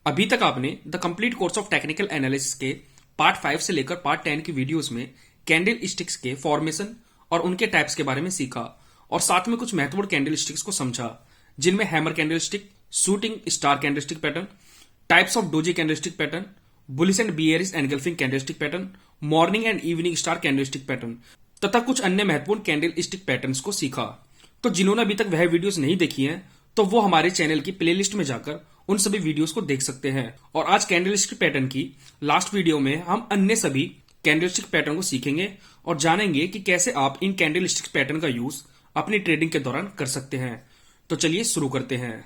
अभी तक आपने the complete course of technical analysis के पार्ट 5 से लेकर पार्ट 10 की वीडियोस में कैंडल स्टिक्स के फॉर्मेशन और उनके टाइप्स के बारे में सीखा और साथ में कुछ महत्वपूर्ण कैंडल स्टिक्स को समझा, जिनमें hammer candle stick, shooting star candle stick pattern, types of doji candle stick pattern, bullish and bearish engulfing candle stick pattern, morning and evening star candle stick pattern तथा कुछ अन्य महत्वपूर्ण कैंडल स्टिक पैटर्न्स को सीखा। तो जिन्होंने अभी तक वह वीडियोस नहीं देखी हैं, तो वो हमारे चैनल की प्लेलिस्ट में जाकर उन सभी वीडियोस को देख सकते हैं। और आज कैंडलस्टिक पैटर्न की लास्ट वीडियो में हम अन्य सभी कैंडलस्टिक पैटर्न को सीखेंगे और जानेंगे कि कैसे आप इन कैंडलस्टिक पैटर्न का यूज अपनी ट्रेडिंग के दौरान कर सकते हैं। तो चलिए शुरू करते हैं।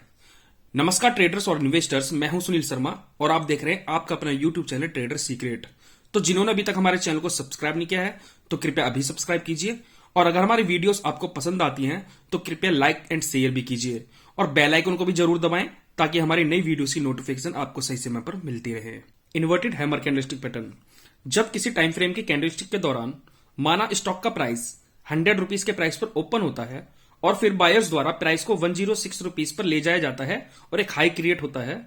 नमस्कार ट्रेडर्स और इन्वेस्टर्स, मैं हूं सुनील शर्मा और आप देख रहे हैं आपका अपना यूट्यूब चैनल ट्रेडर सीक्रेट। तो जिन्होंने अभी तक हमारे चैनल को सब्सक्राइब नहीं किया है तो कृपया अभी सब्सक्राइब कीजिए, और अगर हमारी वीडियोस आपको पसंद आती हैं तो कृपया लाइक एंड शेयर भी कीजिए और बेल आइकन को भी जरूर दबाएं ताकि हमारी नई वीडियोस की नोटिफिकेशन आपको सही समय पर मिलती रहे। Inverted hammer candlestick pattern. जब किसी टाइम फ्रेम के कैंडलस्टिक के दौरान माना स्टॉक का प्राइस 100 रुपीज के प्राइस पर ओपन होता है और फिर बायर्स द्वारा प्राइस को 106 रुपीज पर ले जाया जाता है और एक हाई क्रिएट होता है,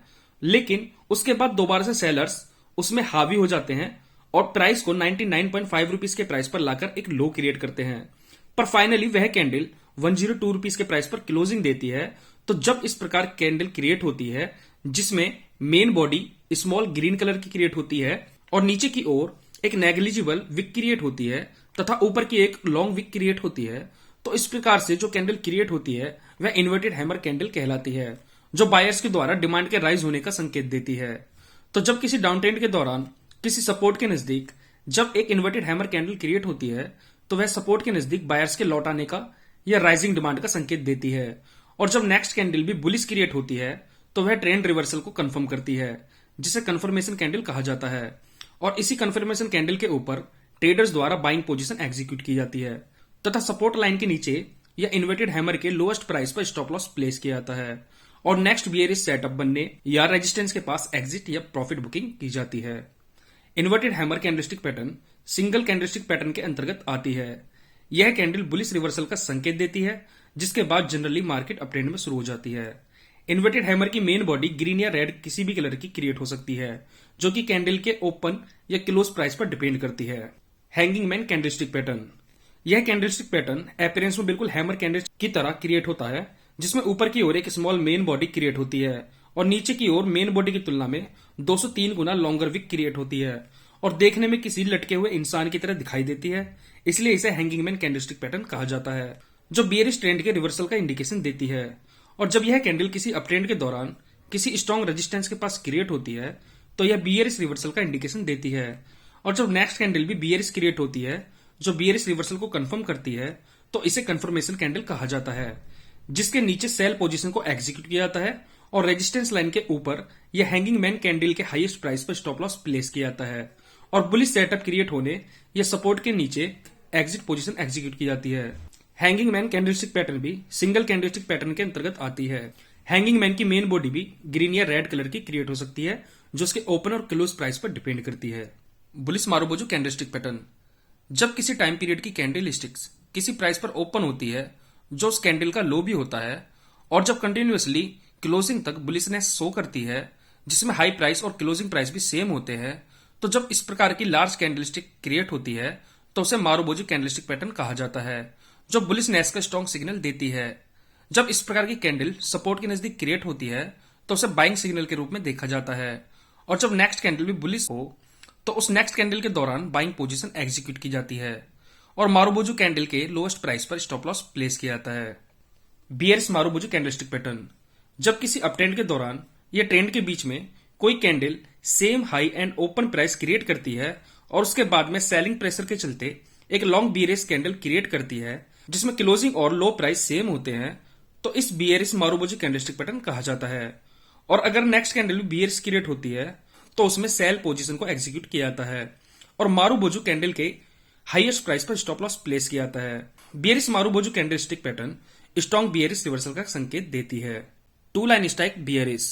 लेकिन उसके बाद दोबारा से सेलर्स उसमें हावी हो जाते हैं और प्राइस को 99.5 रुपीज के प्राइस पर लाकर एक लो क्रिएट करते हैं, पर फाइनली वह कैंडल 102 रुपीज के प्राइस पर क्लोजिंग देती है। तो जब इस प्रकार कैंडल क्रिएट होती है जिसमें main body small green colour की क्रिएट होती है और नीचे की ओर एक नेग्लिजिबल विक क्रिएट होती है तथा ऊपर की एक लॉन्ग विक क्रिएट होती है, तो इस प्रकार से जो कैंडल क्रिएट होती है वह इन्वर्टेड हैमर कैंडल कहलाती है, जो बायर्स के द्वारा डिमांड के राइज होने का संकेत देती है। तो जब किसी डाउन ट्रेंड के दौरान किसी सपोर्ट के नजदीक जब एक इन्वर्टेड हैमर कैंडल क्रिएट होती है तो वह सपोर्ट के नजदीक बायर्स के लौट आने का या राइजिंग डिमांड का संकेत देती है, और जब नेक्स्ट कैंडल भी बुलिश क्रिएट होती है तो वह ट्रेंड रिवर्सल को कंफर्म करती है, जिसे कंफर्मेशन कैंडल कहा जाता है। और इसी कंफर्मेशन कैंडल के ऊपर ट्रेडर्स द्वारा बाइंग पोजीशन एग्जीक्यूट की जाती है तथा सपोर्ट लाइन के नीचे या इन्वर्टेड हैमर के लोएस्ट प्राइस पर स्टॉप लॉस प्लेस किया जाता है और नेक्स्ट बियरिश सेटअप बनने या रेजिस्टेंस के पास एग्जिट या प्रॉफिट बुकिंग की जाती है। Inverted hammer candlestick pattern single candlestick pattern के अंतर्गत आती है। यह कैंडल बुलिश रिवर्सल का संकेत देती है, जिसके बाद जनरली मार्केट अपट्रेंड में शुरू हो जाती है। इन्वर्टेड हैमर की मेन बॉडी ग्रीन या रेड किसी भी कलर की क्रिएट हो सकती है, जो कि कैंडल के ओपन या क्लोज प्राइस पर डिपेंड करती है। Hanging man candlestick pattern. यह कैंडलस्टिक पैटर्न अपीयरेंस में बिल्कुल हैमर कैंडल की तरह क्रिएट होता है, जिसमें ऊपर की ओर एक स्मॉल मेन बॉडी क्रिएट होती है और नीचे की ओर मेन बॉडी की तुलना में 203 गुना लॉन्गर विक क्रिएट होती है और देखने में किसी लटके हुए इंसान की तरह दिखाई देती है, इसलिए इसे हैंगिंग मैन कैंडलस्टिक पैटर्न कहा जाता है, जो बियरिश ट्रेंड के रिवर्सल का इंडिकेशन देती है। और जब यह कैंडल किसी अपट्रेंड के दौरान किसी स्ट्रॉन्ग रेजिस्टेंस के पास क्रिएट होती है तो यह बियरिश रिवर्सल का इंडिकेशन देती है। और जब नेक्स्ट कैंडल भी बियरिश क्रिएट होती है जो बियरिश रिवर्सल को कंफर्म करती है, तो इसे कंफर्मेशन कैंडल कहा जाता है, जिसके नीचे सेल पोजीशन को एग्जीक्यूट किया जाता है और रेजिस्टेंस लाइन के ऊपर यह हैंगिंग मैन कैंडल के हाईएस्ट प्राइस पर स्टॉप लॉस प्लेस किया जाता है और बुलिश सेटअप क्रिएट होने या सपोर्ट के नीचे एग्जिट पोजीशन एग्जीक्यूट की जाती है। हैंगिंग मैन कैंडलस्टिक पैटर्न भी सिंगल कैंडलस्टिक पैटर्न के अंतर्गत आती है। हैंगिंग मैन की मेन बॉडी भी ग्रीन या रेड कलर की क्रिएट हो सकती है, जो उसके ओपन और क्लोज प्राइस पर डिपेंड करती है। Bullish marubozu candlestick pattern. जब किसी टाइम पीरियड की कैंडल स्टिक्स किसी प्राइस पर ओपन होती है जो उस कैंडल का लो भी होता है, और जब कंटिन्यूअसली क्लोजिंग तक बुलिशनेस शो करती है जिसमें हाई प्राइस और क्लोजिंग प्राइस भी सेम होते हैं, तो जब इस प्रकार की लार्ज कैंडलस्टिक क्रिएट होती है तो उसे मारुबोजू कैंडलस्टिक पैटर्न कहा जाता है, जो बुलिशनेस का स्ट्रॉन्ग सिग्नल देती है। जब इस प्रकार की कैंडल सपोर्ट के नजदीक क्रिएट होती है तो उसे बाइंग सिग्नल के रूप में देखा जाता है, और जब नेक्स्ट कैंडल भी बुलिश हो तो उस नेक्स्ट कैंडल के दौरान बाइंग पोजीशन एग्जीक्यूट की जाती है और मारुबोजू कैंडल के लोएस्ट प्राइस पर स्टॉप लॉस प्लेस किया जाता है। Bearish marubozu candlestick pattern. जब किसी अपट्रेंड के दौरान या ट्रेंड के बीच में कोई candle same high and open price create करती है और उसके बाद में सेलिंग प्रेशर के चलते एक लॉन्ग बियरिश कैंडल क्रिएट करती है जिसमें क्लोजिंग और लो प्राइस सेम होते हैं, तो इस बियरिश मारुबोजू कैंडलस्टिक पैटर्न कहा जाता है। और अगर नेक्स्ट कैंडल भी बियरिश क्रिएट होती है तो उसमें सेल पोजीशन को एग्जीक्यूट किया जाता है और मारुबोजू कैंडल के हाईएस्ट प्राइस पर स्टॉप लॉस प्लेस किया जाता है। Bearish marubozu candlestick pattern strong bearish reversal का संकेत देती है। Two line strike bearish.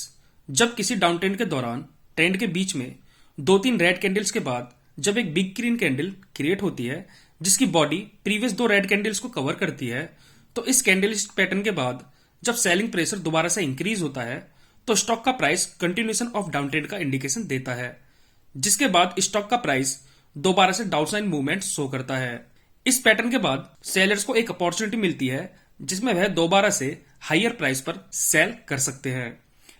जब किसी डाउन ट्रेंड के दौरान ट्रेंड के बीच में 2-3 रेड कैंडल्स के बाद जब एक बिग ग्रीन कैंडल क्रिएट होती है जिसकी बॉडी प्रीवियस 2 रेड कैंडल्स को कवर करती है, तो इस कैंडलस्टिक पैटर्न के बाद जब सेलिंग प्रेशर दोबारा से इंक्रीज होता है तो स्टॉक का price continuation of down trend का इंडिकेशन देता है, जिसके बाद स्टॉक का प्राइस दोबारा से डाउनसाइड मूवमेंट शो करता है। इस पैटर्न के बाद सेलर्स को एक अपॉर्चुनिटी मिलती है जिसमें वह दोबारा से हायर प्राइस पर सेल कर सकते हैं।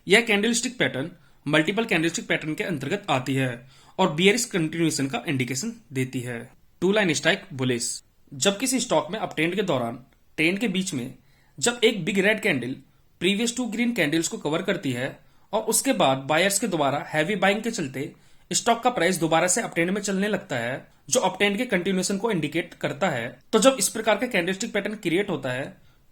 यह candlestick pattern multiple candlestick pattern के अंतर्गत आती है और बियरिश कंटिन्यूएशन का इंडिकेशन देती है। टू लाइन स्ट्राइक बुलिश, जब किसी स्टॉक में अपट्रेंड के दौरान ट्रेंड के बीच में जब एक big red candle previous two green candles को कवर करती है और उसके बाद बायर्स के द्वारा हैवी बाइंग के चलते स्टॉक का प्राइस दोबारा से अपट्रेंड में चलने लगता है, जो अपट्रेंड के कंटिन्यूएशन को इंडिकेट करता है। तो जब इस प्रकार का कैंडलस्टिक पैटर्न क्रिएट होता है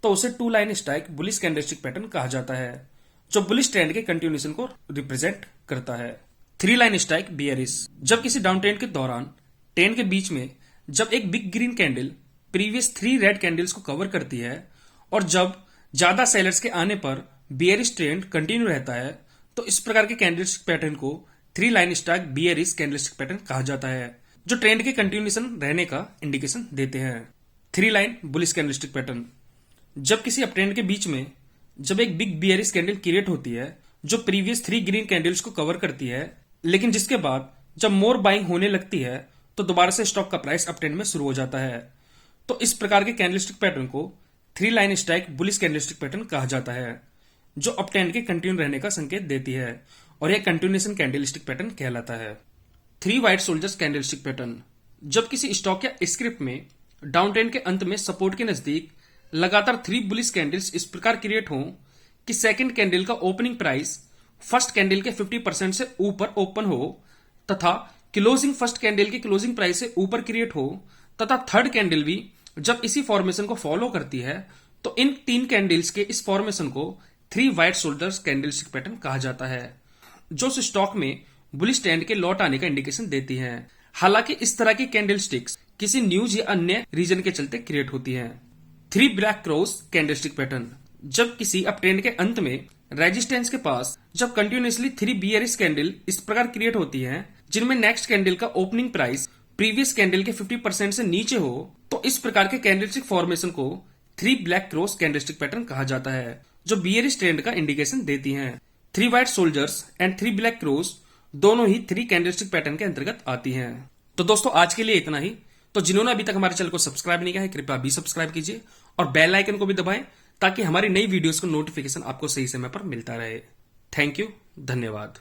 तो उसे two line strike bullish candlestick pattern कहा जाता है, जो बुलिश ट्रेंड के कंटिन्यूएशन को रिप्रेजेंट करता है। थ्री लाइन स्ट्राइक बियरिश, जब किसी डाउन ट्रेंड के दौरान ट्रेंड के बीच में जब एक big green candle previous 3 red candles को कवर करती है और जब ज्यादा सेलर्स के आने पर बियरिश ट्रेंड कंटिन्यू रहता है, तो इस प्रकार के कैंडलस्टिक पैटर्न को three line strike bearish candlestick pattern कहा जाता है, जो ट्रेंड के कंटिन्यूएशन रहने का इंडिकेशन देते हैं। Three line bullish candlestick pattern, जब किसी अपट्रेंड के बीच में जब एक बिग बियरिश कैंडल क्रिएट होती है जो प्रीवियस 3 ग्रीन कैंडल्स को कवर करती है, लेकिन जिसके बाद जब मोर बाइंग होने लगती है तो दोबारा से स्टॉक का प्राइस अपट्रेंड में शुरू हो जाता है। तो इस प्रकार के कैंडलस्टिक पैटर्न को three line strike bullish candlestick pattern कहा जाता है, जो अपट्रेंड के कंटिन्यू रहने का संकेत देती है और यह कंटिन्यूएशन कैंडलस्टिक पैटर्न कहलाता है। Three white soldiers candlestick pattern, जब किसी स्टॉक या स्क्रिप्ट में डाउन ट्रेंड के अंत में सपोर्ट के नजदीक लगातार 3 बुलिश कैंडल्स इस प्रकार क्रिएट हों कि सेकंड कैंडल का ओपनिंग प्राइस फर्स्ट कैंडल के 50% से ऊपर ओपन हो तथा क्लोजिंग फर्स्ट कैंडल के क्लोजिंग प्राइस से ऊपर क्रिएट हो तथा थर्ड कैंडल भी जब इसी फॉर्मेशन को फॉलो करती है, तो इन 3 कैंडल्स के इस फॉर्मेशन को three white shoulders candlestick pattern कहा जाता है, जो स्टॉक में बुलिश ट्रेंड के लौट आने का इंडिकेशन देती हैं। हालांकि इस तरह की कैंडलस्टिक्स किसी न्यूज या अन्य रीजन के चलते क्रिएट होती हैं। Three black cross candlestick pattern, जब किसी अपट्रेंड के अंत में रेजिस्टेंस के पास जब कंटिन्यूअसली 3 बियरिश कैंडल इस प्रकार क्रिएट होती हैं जिनमें नेक्स्ट कैंडल का ओपनिंग प्राइस प्रीवियस कैंडल के 50% से नीचे हो, तो इस प्रकार के कैंडलस्टिक फॉर्मेशन को three black cross candlestick pattern कहा जाता है, जो बियरिश ट्रेंड का इंडिकेशन देती हैं। Three white soldiers and three black cross दोनों ही थ्री कैंडलस्टिक पैटर्न के अंतर्गत आती हैं। तो दोस्तों आज के लिए इतना ही। तो जिन्होंने अभी तक हमारे चैनल को सब्सक्राइब नहीं किया है कृपया भी सब्सक्राइब कीजिए और बेल आइकन को भी दबाएं ताकि हमारी नई वीडियोस का नोटिफिकेशन आपको सही समय पर मिलता रहे। थैंक यू, धन्यवाद।